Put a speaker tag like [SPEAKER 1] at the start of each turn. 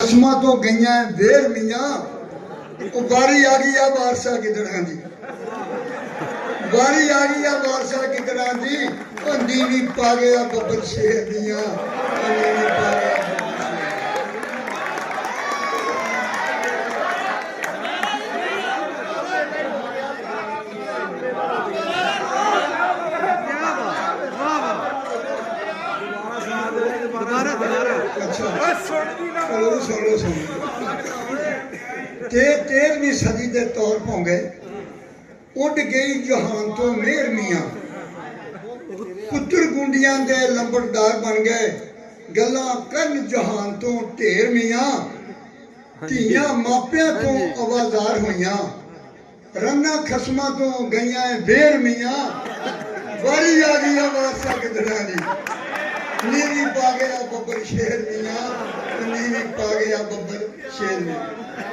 [SPEAKER 1] खसमा तो गई वेर मियाँ बारी आ गई आ बारसा किधरा दी बारी आ गई आ बारसा किधरा दी नीवी पा गया बब्बर शेर मियाँ नीवी पा गया तेरहवीं सदी के तौर पौंगे उड़ गई जहान तो मेहर मियाँ पुत्र गुंडियां दे लंबड़दार बन गए गल्ला करन जहान तो ढेर मियाँ धियां मापियां तो आवाजार होइयां रन्ना खसमा तो गईयां बेर मियाँ बारी आ गई वारसा किधरा दी नीवी पा गया बब्बर शेर मियाँ नीवी पा गया बब्बर शेर मियाँ